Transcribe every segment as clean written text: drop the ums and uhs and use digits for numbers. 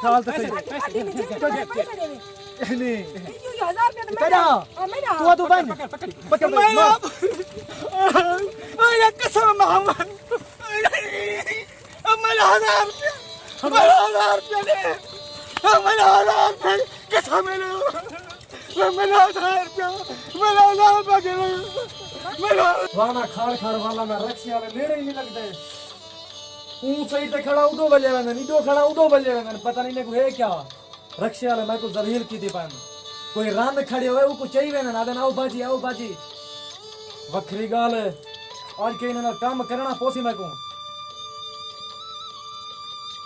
थाल तो सही नहीं 1000 रुपया तो मैं तू बन पकड़ मैं मेरा कसम मोहम्मद मेरा 1000 रुपया मेरा 1000 रुपया दे मेरा 1000 रुपया कसम मेरा 1000 रुपया मेरा वाना खाड़ वाला मैं रक्षा वाले नेड़े ही नहीं लगता है ऊं सही से खड़ा उडो बजे वेंदन इडो खड़ा उडो बजे वेंदन पता नहीं ने को है क्या रक्षा वाले मैं को जलील की दी पान कोई रांद खड़ी होवे वो को चाहिए वेंदन आदन आओ बाजी वखरी गाल आज के इन्हें काम करना पोसी मैं को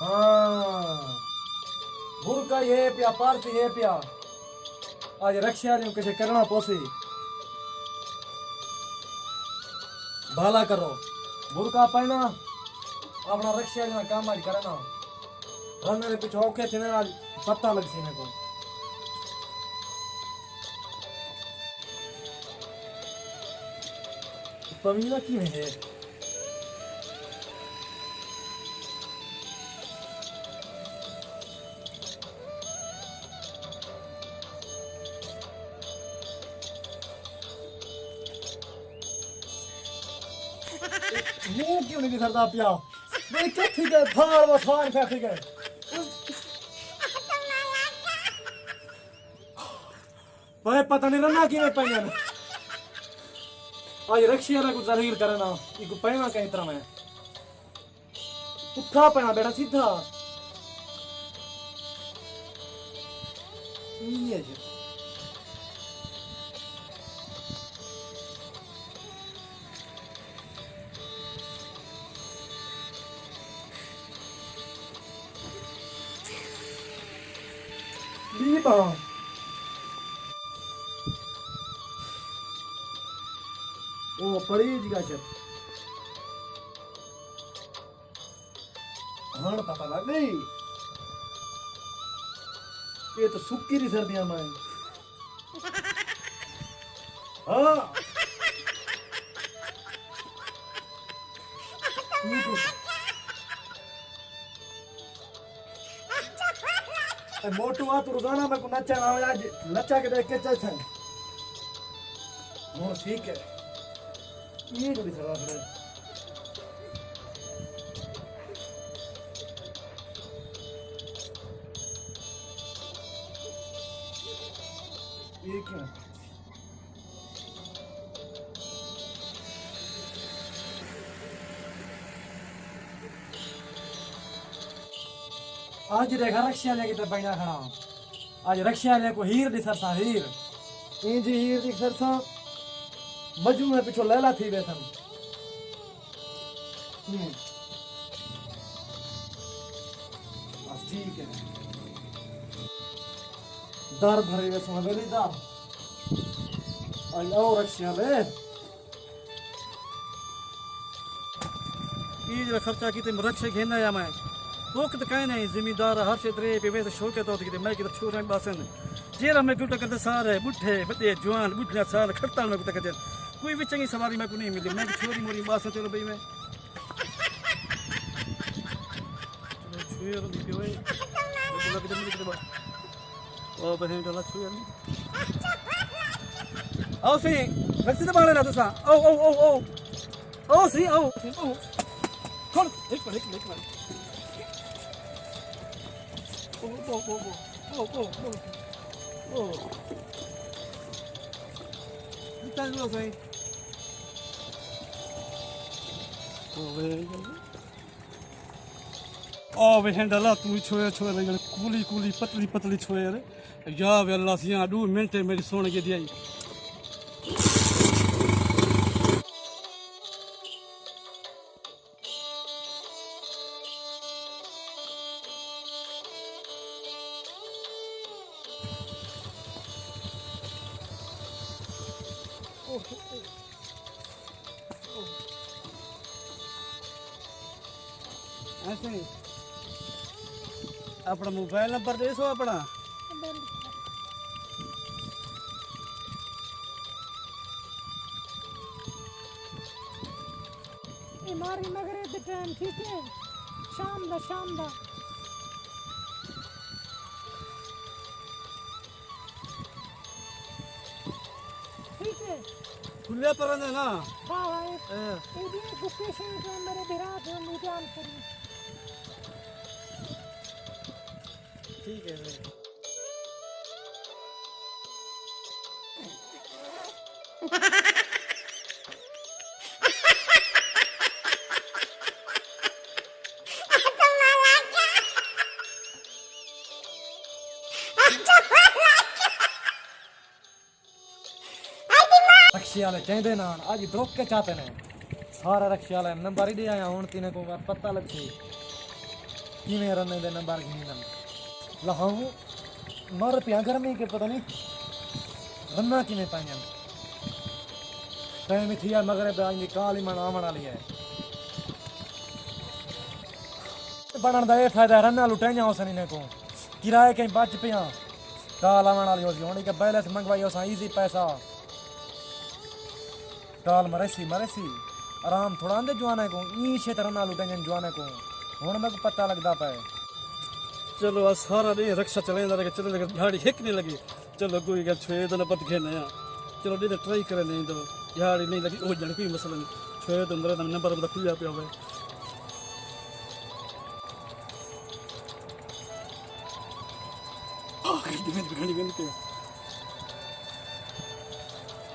हां बुरका ये पिया पारसी ये पिया आज रक्षा वाले कैसे करना पोसी भाला करो बुरका पहना अपना रक्षा ना काम आज करना रन रे पीछे औखे थे ना पता लग सी ने को पमीला की है मुंह क्यों नहीं करता पिया मेरी क्या ठीक है थाल वो थाल क्या ठीक है भाई पता नहीं रना क्यों पहने आज रक्षिया ना कुछ जलील करना इको पहना कहीं तरह में पुट्ठा पहना बेटा सीधा ये है Liba. ओ पड़ी जगह से हाँ पता लग गई ये तो सुक्की री सर्दियां में हाँ मोटू आ तो रोजाना मैं को नचा आज नचा के देख के चल सन वो ठीक है ये तो भी सवाल है ये क्या आज देखा रक्षा लेके तो बढ़िया खड़ा आज रक्षा ले को हीर दी सरसा हीर इंजी हीर दी सरसा मजू में पिछो लैला थी बेसन बस ठीक है दार भरे वे हवेली दार आज आओ रक्षा ले ये जो खर्चा की तुम रक्षा घेना या मैं वक्त कहीं नहीं जिम्मेदार हर क्षेत्र पे वैसे शौक है तो कि मैं कि छोरा बासन जेरा में गुटा करते सारे बुढ़े बड़े जवान बुढ़िया साल खड़ताल में गुटा करते कोई भी चंगी सवारी मैं को नहीं मिली मैं छोरी मोरी बासन चलो भाई मैं छुए और लिखे हुए तो लग जल्दी के बाद ओ बहन डाला छुए आओ सी वैसे तो बाले ना तो सा ओ सी ओ कौन एक मिनट Kita dulu say. वे हैंडला तू छोए कूली पतली छोए रे या वे अल्लाह सिया 2 मिनट मेरी सोने के दिया ऐसे अपना मोबाइल नंबर दे सो अपना मारी मगरे द टाइम ठीक है शाम दा खुले पर है ना हाँ ये भी गुस्से से जो मेरे विराट जो निजाम करी ठीक है भाई। रक्षे वाले कहते ना आज धोख के चाहते ने सारा रक्षे वाले नंबर ही दे आया हूं तीने को पता लग सी कि मैं रने दे नंबर गिनन लहाऊ मर पिया घर में के पता नहीं रन्ना कि में पाइन टाइम थिया मगरिब आज काली मन आमण वाली है बनन दा ये फायदा रन्ना लुटाई जाओ सनी ने को किराए कहीं बच पिया काल आमण वाली होसी होनी के बैलेंस मंगवाई ओसा इजी पैसा टाल मरेसी आराम थोड़ा आंदे जवाने को ई क्षेत्र ना लुटेंगे जवाने को हुन मेरे को पता लगदा पाए चलो आज सारा दिन रक्षा चलेंदा रहे चलो लेकिन झाड़ी हिक नहीं लगी चलो कोई गल छे दिन पत खेने चलो दी ट्राई करे नहीं तो झाड़ी नहीं लगी ओ जण कोई मसला नहीं छे तो मेरा नंबर बता खुल जा पे होवे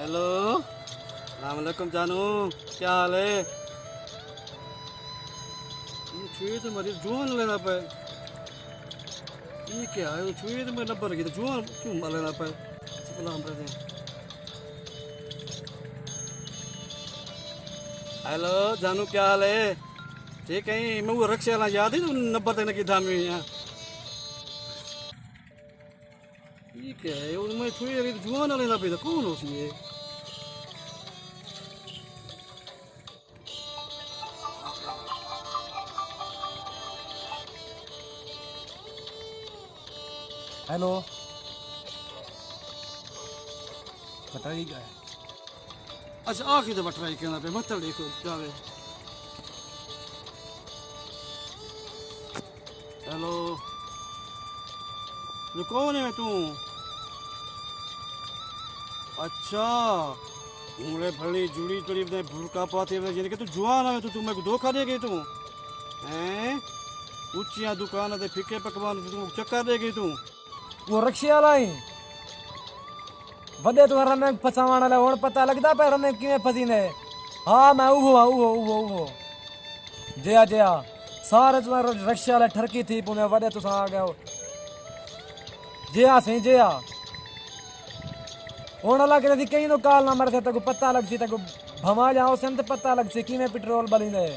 हेलो अस्सलामुअलैकुम जानू क्या हाल है ये छुए तो मरीज जुआन लेना पे ये क्या है छुए तो मेरे नंबर की तो जुआन क्यों लेना पे सलाम कर दे हेलो जानू क्या हाल है ठीक है मैं वो रक्षा वाला याद है तो नंबर देने की धामी यहाँ ये क्या है वो मैं छुए रही तो जुआन लेना पे तो कौन हो सी हेलो कटाई गए अच्छा आखिर तो बटराई कहना पे मत देखो जावे हेलो ये कौन है तू अच्छा उंगले भली जुड़ी तड़ी ने भूरका पाते हुए जिनके तू जुआन है तू मेरे को धोखा दे गई तू हैं ऊंचियां दुकान ते फीके पकवान तू चक्कर दे गई तू वो रक्षे वाला ही वडे तो रने फसावण वाला हुन पता लगदा पे रने किवें फसीने हां मैं उहो जया सारे तुम्हारे रक्षे वाले ठरकी थी पुने वडे तुसा आ गए हो जया सही जया हुन लग रही कहीं तो काल ना मर थे तको पता लग सी तको भमा जाओ से तो पता लग सी किवें पेट्रोल बलिंदे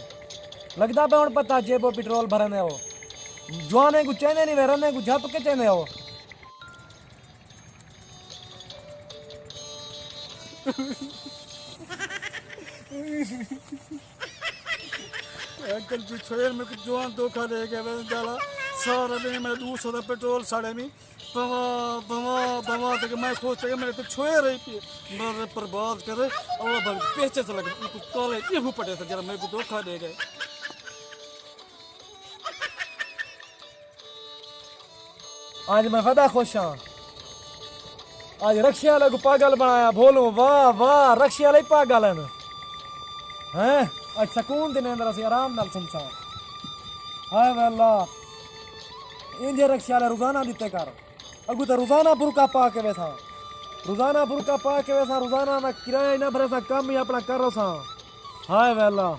लगदा पे हुन पता जेबो पेट्रोल भरने हो जवाने को चेने नहीं वे रने को झप के चेने हो अंकल जी छोड़ मेरे को जवान धोखा दे गया मैंने डाला सारा दिन मेरा 200 पेट्रोल साढ़े में बमा तक मैं खोज तक मेरे तो छोड़ रही थी मेरे बर्बाद करे और भर पैसे से लगे उनको काले ये पड़े थे जरा मेरे को धोखा दे गए आज मैं फदा खुश हाँ आज रक्षे वाले को पागल बनाया बोलो वाह वाह रक्षे वाले पागल हैं आज सुकून दिन अंदर से आराम नाल सुनसा हाय अल्लाह इंजे रक्षे वाले रोजाना दिते कर अगू तो रोजाना बुरका पा के वैसा रोजाना मैं किराया ना भरे सा काम ही अपना करो सा हाय अल्लाह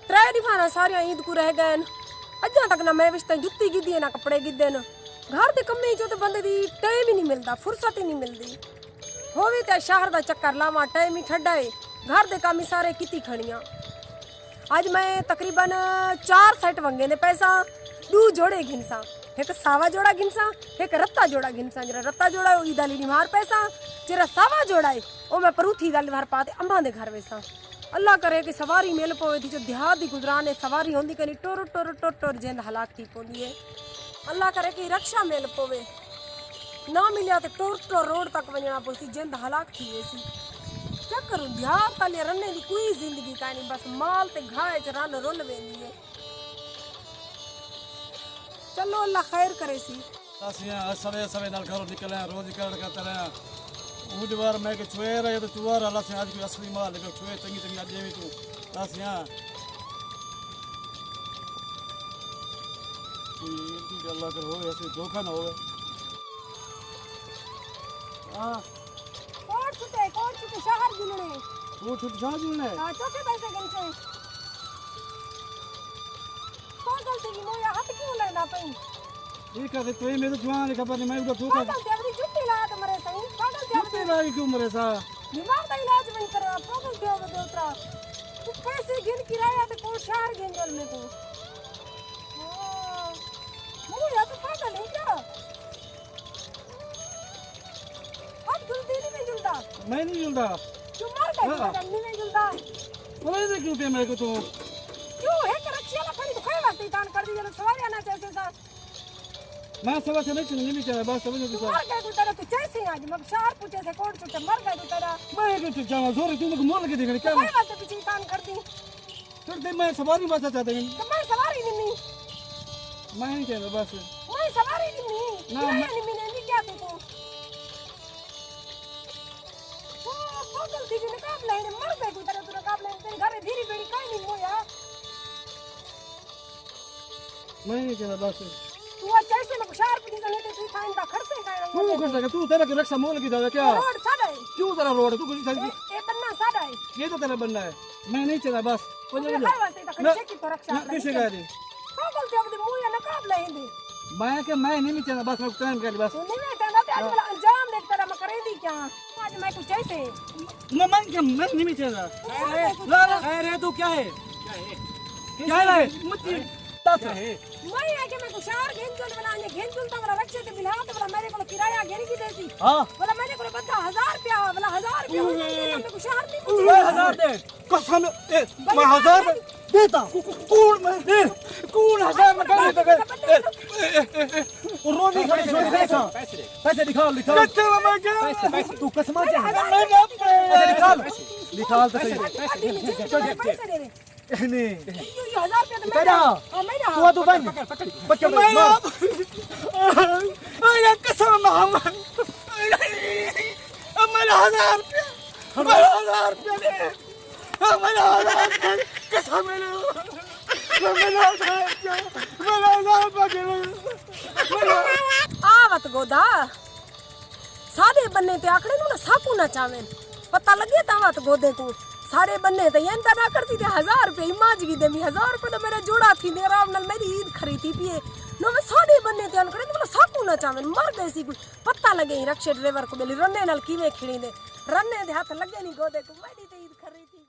त्रै दिफाना सारियां ईद को रह गए अजा तक ना मैं विच जुत्ती गिद्दी ना कपड़े गिद्दे न घर दे कम्मे जो तो बंदे दी टाइम ही नहीं मिलता फुर्सत ही नहीं मिलती होवे ते शहर दा चक्कर लावा टाइम ही ठड्डा है घर दे काम ही सारे किती खड़ियां आज मैं तकरीबन 4 सेट वंगे दे पैसा 2 जोड़े घिनसा एक सावा जोड़ा घिनसा एक रत्ता जोड़ा घिनसा जरा रत्ता जोड़ा ओ दाली निहार पैसा जरा सावा जोड़ा है ओ मैं परूथी दाली निहार पाते अंबा दे घर वैसा अल्लाह करे कि सवारी मिल पवे थी जो देहात दी गुजराने सवारी होंदी कनी टोर टोर टोर टोर जेंद हलाक थी पोंदी है अल्लाह करे कि रक्षा मिल पवे ना मिलिया तो टोर टोर रोड तक वजना पड़ती जेंद हलाक थी वैसी क्या करूं देहात ताले रन्ने दी कोई जिंदगी का नहीं बस माल ते घाए च रन रुल वेंदी है चलो अल्लाह खैर करे सी असियां सवे सवे नाल घरों निकले रोज करण करते रहे उज बार मैं के छुए रहे तो चुआर अल्लाह से आज कोई असली माल लेके छुए चंगी चंगी आज भी तू असियां की गल्ला कर होवे ऐसे धोखा ना होवे हां कोट छुटे शहर गिनने वो छुट जा जुने हां चौके पैसे गिन से कौन गलती की मोया हाथ क्यों लेना पई ठीक है तो ये मेरे जवान खबर नहीं मैं उधर धोखा पागल ते अपनी जुत्ती ला तो मरे सही पागल ते कितने लागी क्यों मरे सा दिमाग का इलाज नहीं करा पागल ते अब दोतरा तू पैसे गिन किराया ते कोट शहर गिन जल में तू मोया तो पागल है क्या अब जल्दी नहीं जुलता मैं नहीं जुलदा तू मर गया जल्दी नहीं जुलता बोले दे क्यों पे मेरे को तो क्यों है कि रक्षिया ला खड़ी दुखाई वास्ते दान कर दिया सवाल आना जैसे सा मैं सवा से नहीं चाहे बस समझ तू मर गया तू तेरा तू जैसे आज मैं शहर पूछे से कोट छुटे मर गया तू तेरा मैं क्यों जाऊं जोर तुम को मोल के देखने क्या दुखाई वास्ते पीछे दान कर दी फिर दे मैं सवारी बस चाहते हैं तो मैं सवारी नहीं मैं नहीं चाहता बस मैं सवारी नहीं ना, नहीं नहीं क्या तू गलती की नकाब लेने मर गए तू तेरा तू नकाब लेने तेरे घर धीरे बेड़ी काई नहीं होया मैं नहीं चाहता बस तू आज जैसे मैं शहर पूछे से नहीं तू थाइन का खर्चे का तू कर सके तू तेरा के रक्षा मोल की दादा क्या रोड सादा है क्यों तेरा रोड है तू कुछ ए बन्ना सादा है ये तो तेरा बनना है मैं नहीं चाहता बस मुझे खाई वास्ते तो खर्चे की तो रक्षा किसे कह रही पागल ते अब मुंह या नकाब लेंदे मैं नहीं चाहता बस मैं टाइम कर बस तू नहीं मैं चाहता ते आज वाला अंजाम देख तेरा मैं करे दी क्या आज मैं कुछ ऐसे मैं नहीं चाहता अरे तू क्या है क्या है मुझे मैं आके मैं कुछ और घेंचुल बनाने घेंचुल तो वाला रक्षे ते बिला तो वाला मेरे को किराया घेरी की देसी हां वाला मेरे को बता 1000 रुपया वाला 1000 रुपया मैं कुछ और नहीं पूछ 1000 दे कसम मैं 1000 देता कौन मैं दे कौन 1000 में कर दे रोनी खड़ी छोड़ पैसा पैसे दिखा कितने मैं क्या पैसे तू कसमा मैं निकाल तो सही पैसे दे दे नहीं ये 1000 रुपया तो तेरा मैं तू बन पकड़ अरे कसम मोहम्मद मेरा 1000 रुपया दे मेरा 1000 रुपया कसम मेरा 1000 रुपया आवत गोदा सादे बन्ने ते आखड़े नु ना साकू ना चावेन पता लगे तावत गोदे को सारे बन्ने ते यंता ना करती ते 1000 रुपए इमाज की देमी 1000 रुपए तो मेरा जोड़ा थी ने आराम नाल मेरी ईद खरीदी पिए नो मैं सादे बन्ने ते अन करे नु ना साकू ना चावेन मर गए सी कोई पता लगे रक्षे ड्राइवर को बेली रन्ने नाल कीवे खिड़ी दे रन्ने दे हाथ लगे नहीं गोदे को मेरी ते ईद खरीदी